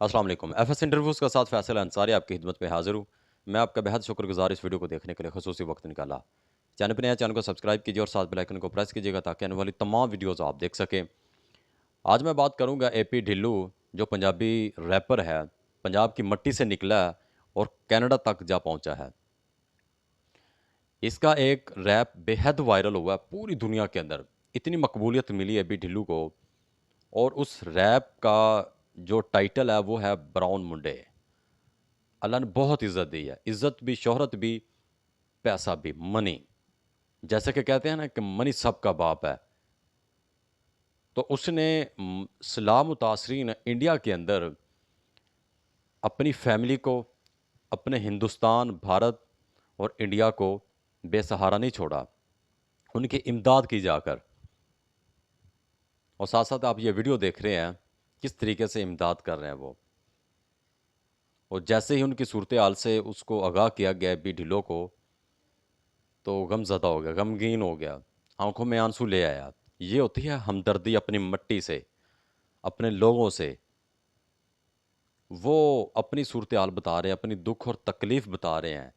अस्सलाम वालेकुम। FS interviews के साथ फैसल अंसारी आपकी खिदमत में हाज़िर हूँ। मैं आपका बेहद शुक्रगुज़ार इस वीडियो को देखने के लिए ख़ुसूसी वक़्त निकाला। चैनल पे नया चैनल को सब्सक्राइब कीजिए और साथ बेल आइकन को प्रेस कीजिएगा ताकि आने वाली तमाम वीडियोज़ आप देख सकें। आज मैं बात करूँगा एपी ढिल्लू जो पंजाबी रैपर है, पंजाब की मिट्टी से निकला है और कनाडा तक जा पहुँचा है। इसका एक रैप बेहद वायरल हुआ है पूरी दुनिया के अंदर। इतनी मकबूलियत मिली एपी ढिल्लू को और उस रैप का जो टाइटल है वो है ब्राउन मुंडे। अल्लाह ने बहुत इज़्ज़त दी है। इज़्ज़त भी, शोहरत भी, पैसा भी, मनी। जैसे कि कहते हैं ना कि मनी सबका बाप है। तो उसने सलाह मुतासरीन इंडिया के अंदर अपनी फैमिली को, अपने हिंदुस्तान, भारत और इंडिया को बेसहारा नहीं छोड़ा। उनकी इमदाद की जाकर और साथ-साथ आप ये वीडियो देख रहे हैं, किस तरीके से इमदाद कर रहे हैं वो। और जैसे ही उनकी सूरत-ए-हाल से उसको आगाह किया गया बी ढिल्लों को, तो गमज़दा हो गया, गमगीन हो गया, आँखों में आंसू ले आया। ये होती है हमदर्दी अपनी मिट्टी से, अपने लोगों से। वो अपनी सूरत-हाल बता रहे हैं, अपनी दुःख और तकलीफ़ बता रहे हैं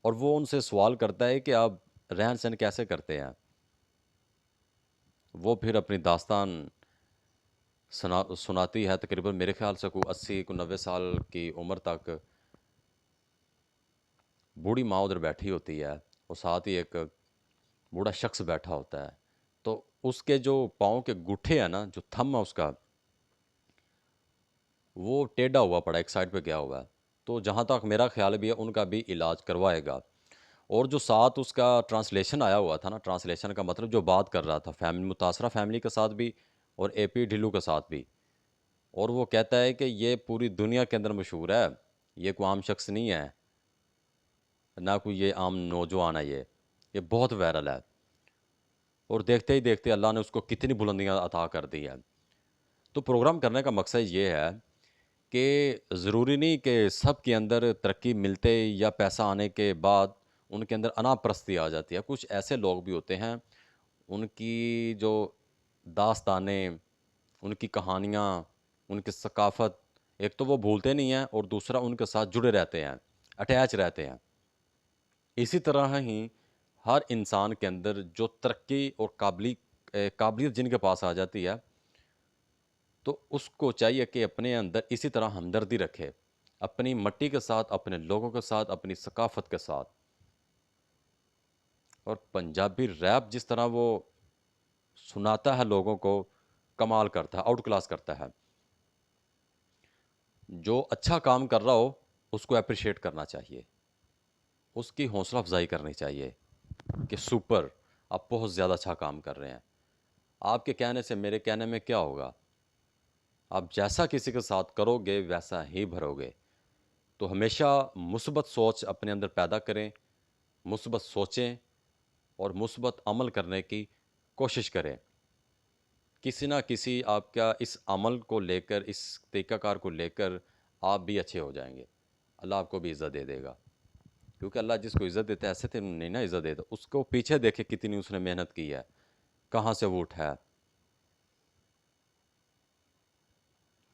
और वो उनसे सवाल करता है कि आप रहन-सहन कैसे करते हैं? वो फिर अपनी दास्तान सुनाती है तकरीबन मेरे ख़्याल से कोई 80 को 90 साल की उम्र तक बूढ़ी माँ उधर बैठी होती है और साथ ही एक बूढ़ा शख्स बैठा होता है। तो उसके जो पाँव के गूठे हैं ना, जो थंब है उसका, वो टेढ़ा हुआ पड़ा है, एक साइड पे गया हुआ है। तो जहाँ तक मेरा ख़्याल भी है, उनका भी इलाज करवाएगा। और जो साथ उसका ट्रांसलेशन आया हुआ था ना, ट्रांसलेशन का मतलब जो बात कर रहा था फैमिली मुतासरा फैमिली के साथ भी और एपी ढिल्लों के साथ भी। और वो कहता है कि ये पूरी दुनिया के अंदर मशहूर है, ये कोई आम शख्स नहीं है, ना कोई ये आम नौजवान है ये बहुत वायरल है। और देखते ही देखते अल्लाह ने उसको कितनी बुलंदियाँ अता कर दी है। तो प्रोग्राम करने का मकसद ये है कि ज़रूरी नहीं कि सब के अंदर तरक्की मिलते या पैसा आने के बाद उनके अंदर अनापरस्ती आ जाती है। कुछ ऐसे लोग भी होते हैं, उनकी जो दास्तानें, उनकी कहानियाँ, उनकी सकाफ़त, एक तो वो भूलते नहीं हैं और दूसरा उनके साथ जुड़े रहते हैं, अटैच रहते हैं। इसी तरह ही हर इंसान के अंदर जो तरक्की और काबिलियत जिनके पास आ जाती है, तो उसको चाहिए कि अपने अंदर इसी तरह हमदर्दी रखे। अपनी मिट्टी के साथ, अपने लोगों के साथ, अपनी सकाफ़त के साथ। और पंजाबी रैप जिस तरह वो सुनाता है लोगों को, कमाल करता है, आउट क्लास करता है। जो अच्छा काम कर रहा हो, उसको एप्रिशिएट करना चाहिए। उसकी हौसला अफ़ज़ाई करनी चाहिए कि सुपर, आप बहुत ज़्यादा अच्छा काम कर रहे हैं। आपके कहने से मेरे कहने में क्या होगा? आप जैसा किसी के साथ करोगे, वैसा ही भरोगे। तो हमेशा मुस्बत सोच अपने अंदर पैदा करें, मुस्बत सोचें और मुस्बत अमल करने की कोशिश करें। किसी न किसी आपका इस अमल को लेकर, इस तरीक़ाकार को लेकर आप भी अच्छे हो जाएँगे। अल्लाह आपको भी इज़्ज़त दे देगा। क्योंकि अल्लाह जिसको इज़्ज़त देता है, ऐसे तो नहीं ना इज़्ज़त देता। उसको पीछे देखे कितनी उसने मेहनत की है, कहाँ से वो उठा है,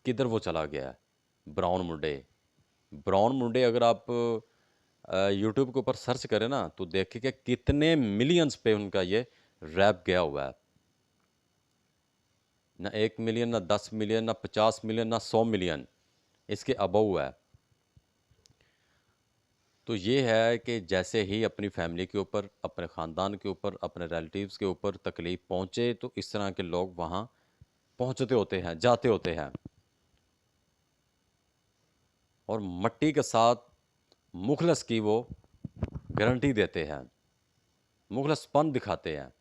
किधर वो चला गया है। ब्राउन मुंडे। ब्राउन मुंडे अगर आप यूट्यूब के ऊपर सर्च करें ना, तो देखेंगे कितने मिलियंस पे उनका ये रैप गया हुआ है। ना 1 मिलियन, ना 10 मिलियन, ना 50 मिलियन, ना 100 मिलियन, इसके अबव है। तो ये है कि जैसे ही अपनी फैमिली के ऊपर, अपने ख़ानदान के ऊपर, अपने रिलेटिव्स के ऊपर तकलीफ़ पहुँचे, तो इस तरह के लोग वहाँ पहुँचते होते हैं, जाते होते हैं और मिट्टी के साथ मुख़लस की वो गारंटी देते हैं, मुख़लसपन दिखाते हैं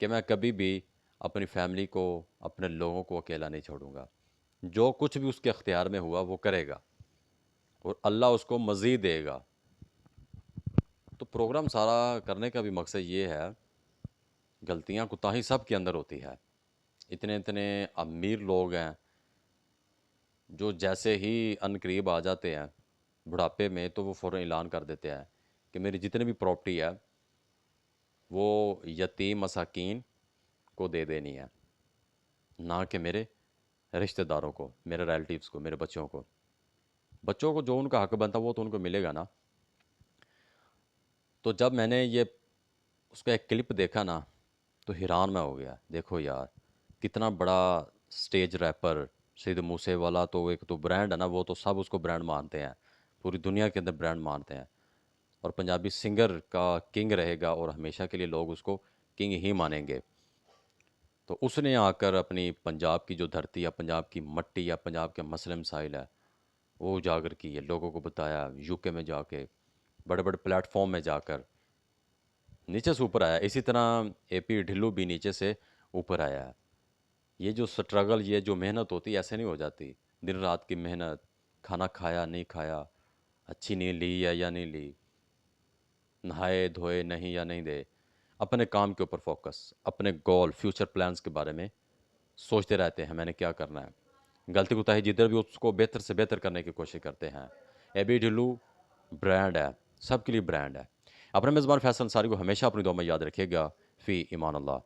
कि मैं कभी भी अपनी फैमिली को, अपने लोगों को अकेला नहीं छोड़ूँगा। जो कुछ भी उसके इख्तियार में हुआ, वो करेगा और अल्लाह उसको मज़ीद देगा। तो प्रोग्राम सारा करने का भी मकसद ये है, गलतियाँ, कोताही सब के अंदर होती है। इतने-इतने अमीर लोग हैं, जो जैसे ही अनकरीब आ जाते हैं, बुढ़ापे में, तो वो फ़ौरन ऐलान कर देते हैं कि मेरी जितनी भी प्रॉपर्टी है, वो यतीम मसाकीन को दे देनी है, ना कि मेरे رشتہ داروں کو، میرے ریلیٹیوز کو، میرے بچوں کو جو ان کا حق بنتا وہ تو ان کو ملے گا نا۔ تو جب میں نے یہ اس کا ایک کلپ دیکھا نا تو حیران میں ہو گیا، دیکھو یار کتنا بڑا سٹیج ریپر سید موسے والا، تو ایک تو برانڈ ہے نا، وہ تو سب اس کو برانڈ مانتے ہیں، پوری دنیا کے اندر برانڈ مانتے ہیں، اور پنجابی سنگر کا کنگ رہے گا اور ہمیشہ کے لیے لوگ اس کو کنگ ہی مانیں گے۔ تو اس نے آ کر اپنی پنجاب کی جو دھرتی یا پنجاب کی مٹی یا پنجاب کے مسئلے مسائل ہے وہ اجاگر کیے، لوگوں کو بتایا، یو کے میں جا کے بڑے بڑے پلیٹ فارم میں جا کر نیچے سے اوپر آیا۔ اسی طرح اے پی ڈھلو بھی نیچے سے اوپر آیا ہے۔ یہ جو سٹرگل، یہ جو محنت ہوتی ہے ایسے نہیں ہو جاتی، دن رات کی محنت، کھانا کھایا نہیں کھایا، اچھی نیند لی یا نہیں لی، نہائے دھوئے نہیں یا نہیں دے، اپنے کام کے اوپر فوکس، اپنے گول فیوچر پلانز کے بارے میں سوچتے رہتے ہیں میں نے کیا کرنا ہے، غلطی کوتاہی جدھر بھی اس کو بہتر سے بہتر کرنے کی کوشش کرتے ہیں۔ اے بی ڈھلو برانڈ ہے، سب کے لیے برانڈ ہے۔ اپنے میزبان فیصل انصاری کو ہمیشہ اپنی دعا میں یاد رکھیے گا۔ فی ایمان اللہ۔